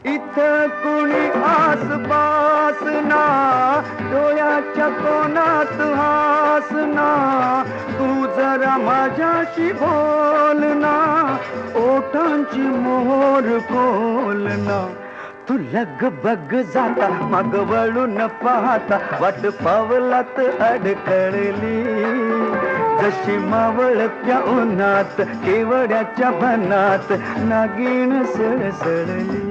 इथं कुणी आसपास ना, डोळ्याच्या कोणात हास ना, तू जरा माझ्याशी बोल ना, ओठांची मोहर खोल ना. तू लगबग जाता मग वळून पाहता, वाट पावलात अडकळली, जशी मावळत्या उन्हात केवड्याच्या बनात नागिण सळसळली.